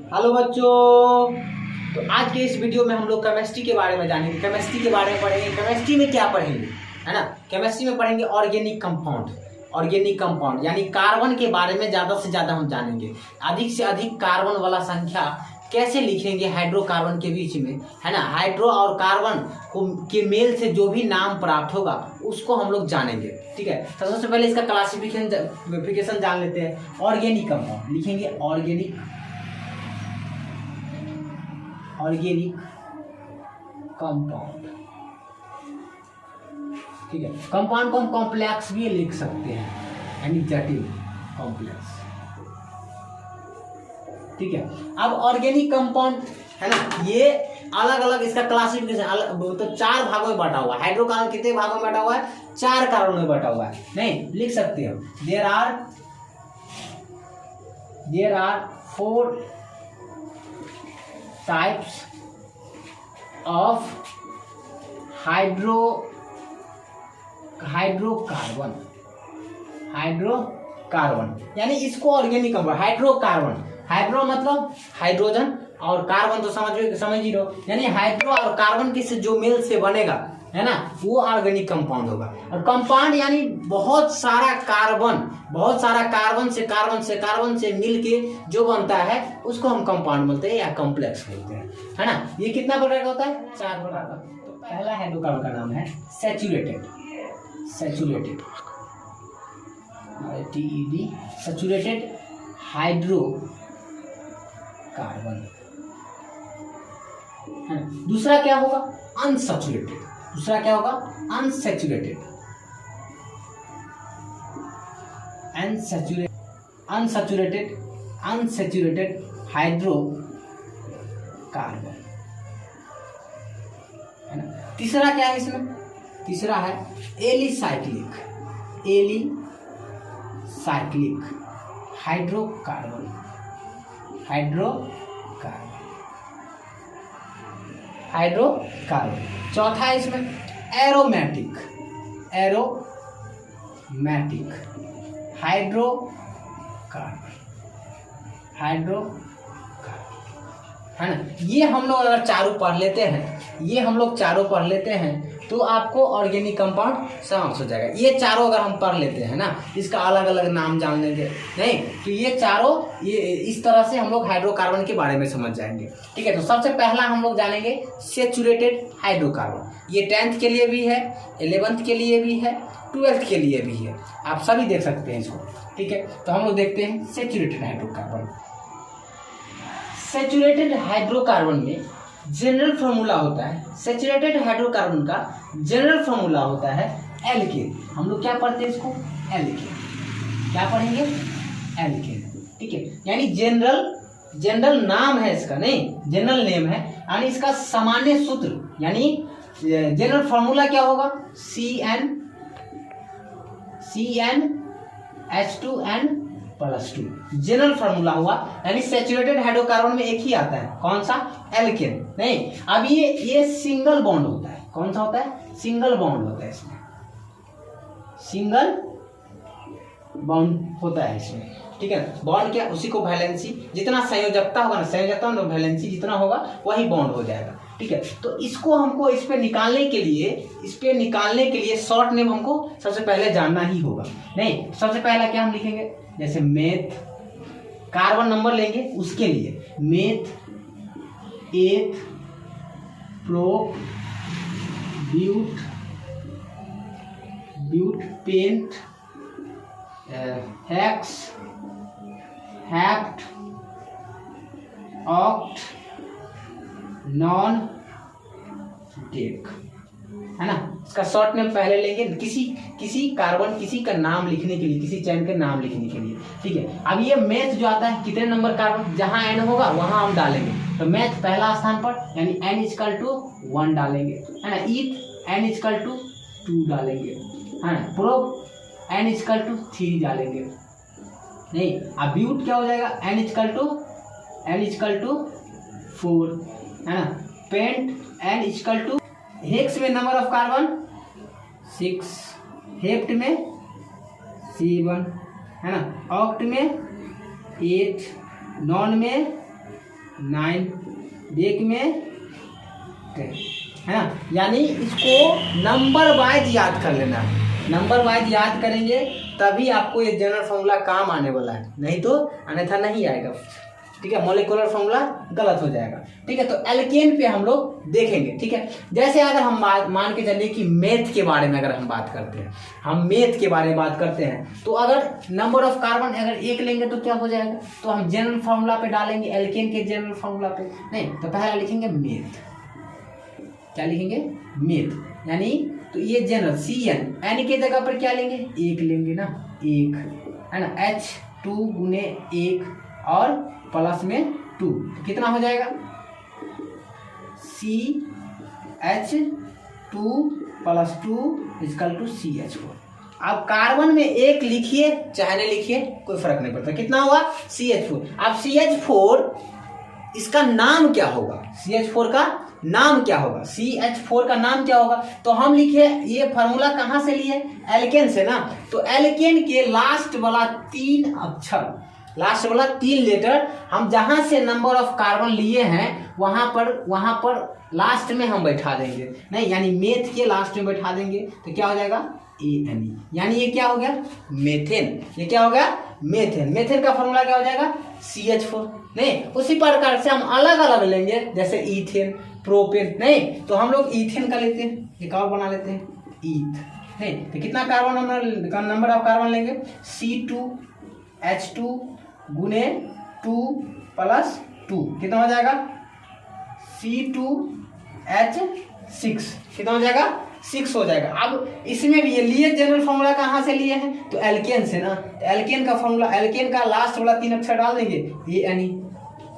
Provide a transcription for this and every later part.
Hello बच्चों। तो आज के इस वीडियो में हम लोग केमिस्ट्री के बारे में जानेंगे। केमिस्ट्री के बारे में पढ़ेंगे। केमिस्ट्री में क्या पढ़ेंगे, है ना। केमिस्ट्री में पढ़ेंगे ऑर्गेनिक कंपाउंड। ऑर्गेनिक कंपाउंड यानी कार्बन के बारे में ज़्यादा से ज़्यादा हम जानेंगे। अधिक से अधिक कार्बन वाला संख्या कैसे लिखेंगे हाइड्रोकार्बन के बीच में, है ना। हाइड्रो और कार्बन को के मेल से जो भी नाम प्राप्त होगा उसको हम लोग जानेंगे, ठीक है। तो सबसे पहले इसका क्लासिफिकेशन जान लेते हैं। ऑर्गेनिक कंपाउंड लिखेंगे ऑर्गेनिक कंपाउंड, ठीक है। कंपाउंड को हम कॉम्प्लेक्स भी लिख सकते हैं, यानी जटिल कॉम्प्लेक्स, ठीक है। अब ऑर्गेनिक कंपाउंड है ना, ये अलग अलग इसका क्लासिफिकेशन तो 4 भागों में बांटा हुआ है। हाइड्रोकार्बन कितने भागों में बांटा हुआ है? 4 कार्बन में बांटा हुआ है। नहीं लिख सकते हो, there are 4 types of hydrocarbon यानी इसको ऑर्गेनिक कंपाउंड हाइड्रोकार्बन। हाइड्रो मतलब हाइड्रोजन और कार्बन तो समझ ही रहो, यानी हाइड्रो और कार्बन के से जो मेल से बनेगा, है ना, वो ऑर्गेनिक कंपाउंड होगा। और कंपाउंड यानी बहुत सारा कार्बन से मिलके जो बनता है उसको हम कंपाउंड बोलते हैं या कॉम्प्लेक्स बोलते हैं, है ना। ये कितना प्रकार का होता है? 4 प्रकार का। तो पहला हाइड्रोकार्बन का नाम है सैचुरेटेड हाइड्रोकार्बन, है ना। दूसरा क्या होगा? अनसैचुरेटेड हाइड्रोकार्बन, है ना। तीसरा क्या है इसमें? तीसरा है एलिसाइक्लिक हाइड्रोकार्बन। चौथा है इसमें एरोमेटिक हाइड्रोकार्बन, है ना। ये हम लोग अगर चारों पढ़ लेते हैं तो आपको ऑर्गेनिक कंपाउंड समाप्त हो जाएगा। ये चारों अगर हम पढ़ लेते हैं ना, इसका अलग अलग नाम जान लेंगे नहीं, तो ये चारों इस तरह से हम लोग हाइड्रोकार्बन के बारे में समझ जाएंगे, ठीक है। तो सबसे पहला हम लोग जानेंगे सैचुरेटेड हाइड्रोकार्बन। ये 10th के लिए भी है, 11th के लिए भी है, 12th के लिए भी है, आप सभी देख सकते हैं इसको, ठीक है। तो हम लोग देखते हैं सैचुरेटेड हाइड्रोकार्बन। सैचुरेटेड हाइड्रोकार्बन में जनरल फार्मूला होता है। सैचुरेटेड हाइड्रोकार्बन का जनरल फार्मूला होता है एल्केन। हम लोग क्या पढ़ते हैं इसको? एल्केन। क्या पढ़ेंगे? एल्केन, ठीक है। यानी जनरल नाम है इसका, नहीं जनरल नेम है, यानी इसका सामान्य सूत्र यानी जनरल फार्मूला क्या होगा? CnH2n+2 जनरल फार्मूला हुआ। यानी सैचुरेटेड हाइड्रोकार्बन में एक ही आता है, कौन सा? एल्केन। नहीं, अब ये सिंगल बॉन्ड होता है। कौन सा होता है? सिंगल बॉन्ड होता है इसमें, सिंगल बॉन्ड होता है इसमें, ठीक है। बॉन्ड क्या? उसी को वैलेंसी, जितना संयोजकता होगा ना, संयोजकता मतलब वैलेंसी जितना होगा वही बॉन्ड हो जाएगा, ठीक है। तो इसको हमको इस पे निकालने के लिए शॉर्ट नेम हमको सबसे पहले जानना ही होगा। नहीं, सबसे पहला क्या हम लिखेंगे? जैसे मेथ, कार्बन नंबर लेंगे उसके लिए meth, eth, prop, but, pent, hex, hept, oct, non, dec, है ना। इसका शॉर्ट नेम पहले लेंगे किसी कार्बन, किसी का नाम लिखने के लिए, किसी चैन के नाम लिखने के लिए, ठीक है। अब ये मैथ जो आता है, कितने नंबर कार्बन, जहां n होगा वहां हम डालेंगे। तो मैथ पहला स्थान पर, यानी n=1 डालेंगे, है ना। ईथ n=2 डालेंगे, है ना। प्रोप n=3 डालेंगे। नहीं, अब ब्यूट क्या हो जाएगा? n=4, है ना। पेंट n=, हेक्स में नंबर ऑफ कार्बन 6, हेप्ट में 7, है ना। ऑक्ट में 8, नॉन में 9 1 में 10 है ना। यानी इसको नंबर वाइज याद कर लेना है, नंबर वाइज याद करेंगे तभी आपको ये जनरल फॉर्मूला काम आने वाला है, नहीं तो अन्यथा नहीं आएगा। ठीक है, मॉलिक्यूलर फॉर्मूला गलत हो जाएगा। ठीक है, तो एल्केन पे हम लोग देखेंगे। ठीक है, जैसे अगर हम मान के चलिए कि मेथ के बारे में अगर हम बात करते हैं, हम मेथ के बारे में बात करते हैं, तो अगर नंबर ऑफ कार्बन अगर 1 लेंगे तो क्या हो जाएगा, तो हम जनरल फॉर्मूला पे डालेंगे, एल्केन के जनरल फॉर्मूला पे नहीं, तो पहला लिखेंगे मेथ। क्या लिखेंगे, मेथ। यानी तो ये जनरल CN, एन के जगह पर क्या लेंगे, 1 लेंगे ना, 1 है ना, H2 गुने 1 और प्लस में 2, तो कितना हो जाएगा, CH2 + 2 = CH4। अब कार्बन में 1 लिखिए चाहे नहीं लिखिए कोई फर्क नहीं पड़ता, कितना हुआ, CH4। अब CH4 इसका नाम क्या होगा, CH4 का नाम क्या होगा, CH4 का नाम क्या होगा, तो हम लिखे ये फार्मूला कहाँ से लिए, एल्केन से ना। तो एल्केन के लास्ट वाला 3 अक्षर, लास्ट वाला 3 लेटर हम जहां से नंबर ऑफ कार्बन लिए हैं वहां पर लास्ट में हम बैठा देंगे, नहीं यानी मेथ के लास्ट में बैठा देंगे, तो क्या हो जाएगा, ANE। यानी ये क्या हो गया, मेथेन। ये क्या हो गया, मेथेन। मेथेन का फॉर्मूला क्या हो जाएगा, CH4। नहीं, उसी प्रकार से हम अलग अलग लेंगे, जैसे ईथेन, प्रोपेन, नहीं तो हम लोग ईथेन का लेते हैं, एक और बना लेते हैं ईथ। नहीं तो कितना कार्बन नंबर ऑफ कार्बन लेंगे, C2H2 गुने 2 + 2, कितना हो जाएगा, C2H6, कितना हो जाएगा, 6 हो जाएगा। अब इसमें भी ये लिए जनरल फॉर्मूला कहाँ से लिए हैं, तो एल्केन से ना। तो एल्केन का फॉर्मूला, एल्केन का लास्ट वाला 3 अक्षर डाल देंगे, ANE।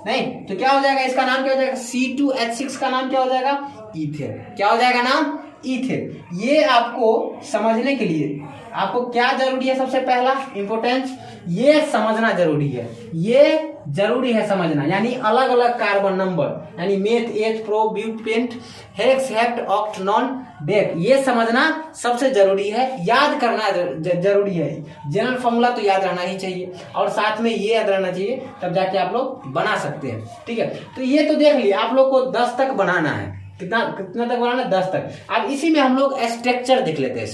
नहीं तो क्या हो जाएगा, इसका नाम क्या हो जाएगा, C2H6 का नाम क्या हो जाएगा, ईथेन। क्या हो जाएगा नाम, ईथेन। ये आपको समझने के लिए आपको क्या जरूरी है, सबसे पहला इंपोर्टेंस ये समझना जरूरी है, ये जरूरी है समझना। यानी अलग अलग कार्बन नंबर, यानी meth, eth, pro, but, pent, hex, hept, oct, non, dec, ये समझना सबसे जरूरी है, याद करना जरूरी है। जनरल फॉर्मूला तो याद रहना ही चाहिए और साथ में ये याद रहना चाहिए, तब जाके आप लोग बना सकते हैं। ठीक है, तो ये तो देख लिया, आप लोग को 10 तक बनाना है। कितना तक बनाना है, 10 तक। अब इसी में हम लोग स्ट्रक्चर देख लेते हैं,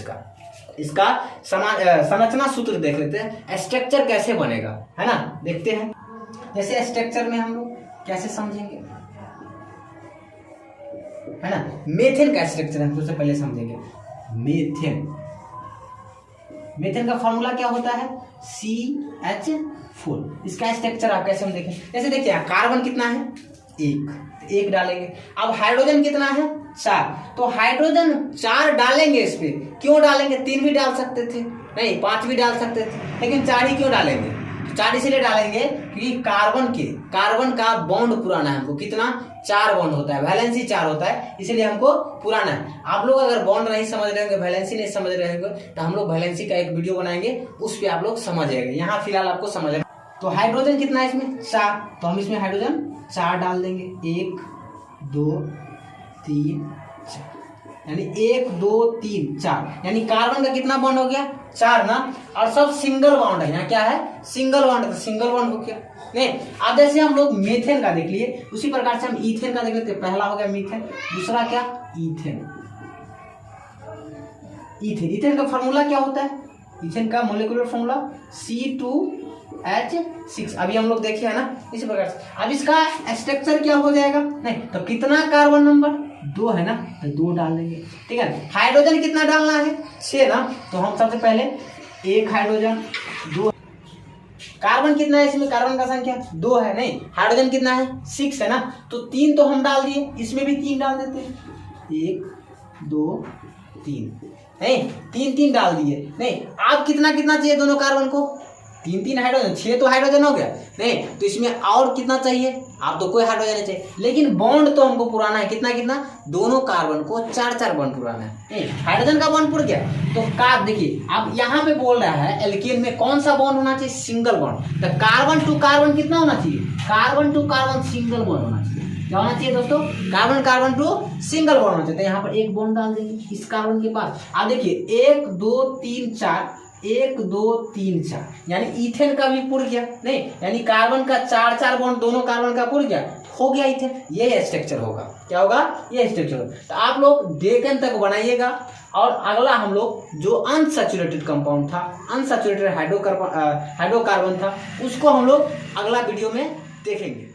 इसका संरचना सूत्र देख लेते हैं, स्ट्रक्चर कैसे बनेगा, है ना, देखते हैं। जैसे स्ट्रक्चर में हम लोग कैसे समझेंगे, है ना, मेथेन का स्ट्रक्चर हम सबसे पहले समझेंगे। मेथेन का फॉर्मूला क्या होता है, CH4। इसका स्ट्रक्चर आप कैसे हम देखें, जैसे देखिए कार्बन कितना है, 1 डालेंगे। अब हाइड्रोजन कितना है, 4, तो हाइड्रोजन 4 डालेंगे। इस पे क्यों डालेंगे, 3 भी डाल सकते थे, नहीं 5 भी डाल सकते थे, लेकिन 4 ही क्यों डालेंगे, 4 इसलिए डालेंगे क्योंकि कार्बन का बॉन्ड पुराना है हमको, कितना, 4 बॉन्ड होता है, वैलेंसी 4 होता है, इसलिए हमको पुराना है। आप लोग अगर बॉन्ड नहीं समझ रहे होंगे, वैलेंसी नहीं समझ रहे होंगे, तो हम लोग वैलेंसी का एक वीडियो बनाएंगे, उस पर आप लोग समझेंगे। यहाँ फिलहाल आपको समझ। तो हाइड्रोजन कितना है इसमें, 4, तो हम इसमें हाइड्रोजन 4 डाल देंगे, 1 2 3 4, यानी 1 2 3 4, यानी कार्बन का कितना बॉन्ड हो गया, 4 ना। और सब सिंगल बॉन्ड है, यहाँ क्या है, सिंगल बॉन्ड, तो सिंगल बॉन्ड हो गया। नहीं, अब जैसे हम लोग मेथेन का देख लिए, उसी प्रकार से हम ईथेन का देख लेते हैं। पहला हो गया मीथेन, दूसरा क्या, ईथेन। ईथेन का फॉर्मूला क्या होता है, ईथेन का मोलिकुलर फॉर्मूला C2H6, अभी हम लोग देखे है ना, इसी प्रकार से। अब इसका स्ट्रक्चर क्या हो जाएगा, नहीं तो कितना कार्बन नंबर, 2 है ना, तो 2 डाल देंगे। ठीक है, हाइड्रोजन कितना डालना है, 6 ना, तो हम सबसे पहले 1 हाइड्रोजन, 2 कार्बन कितना है इसमें, कार्बन का संख्या 2 है, नहीं हाइड्रोजन कितना है, 6 है ना, तो 3 तो हम डाल दिए, इसमें भी 3 डाल देते हैं, 1 2 3, नहीं 3 डाल दिए। नहीं, आप कितना चाहिए दोनों कार्बन को, 3 हाइड्रोजन, 6 तो हाइड्रोजन हो गया। नहीं तो इसमें और कितना चाहिए, आप तो कोई हाइड्रोजन नहीं चाहिए, लेकिन बॉन्ड तो हमको पुराना है, कितना, दोनों कार्बन को 4 बॉन्ड पुराना है। नहीं, हाइड्रोजन का बॉन्ड पुर गया, तो देखिए अब यहाँ पे बोल रहा है एल्केन में कौन सा बॉन्ड होना चाहिए, सिंगल बॉन्ड। तो कार्बन टू कार्बन कितना होना चाहिए, carbon to carbon single bond होना चाहिए। क्या होना चाहिए दोस्तों, कार्बन टू सिंगल बॉन्ड होना चाहिए। तो यहाँ पर 1 बॉन्ड डाल देंगे इस कार्बन के पास। अब देखिए 1 2 3 4 1 2 3 4, यानी इथेन का भी पुर गया नहीं, यानी कार्बन का 4 बॉन्ड दोनों कार्बन का पुर गया, हो गया इथेन। ये स्ट्रक्चर होगा, क्या होगा, ये स्ट्रक्चर होगा। तो आप लोग डेकेन तक बनाइएगा, और अगला हम लोग जो अनसैचुरेटेड कंपाउंड था, अनसैचुरेटेड हाइड्रोकार्बन था, उसको हम लोग अगला वीडियो में देखेंगे।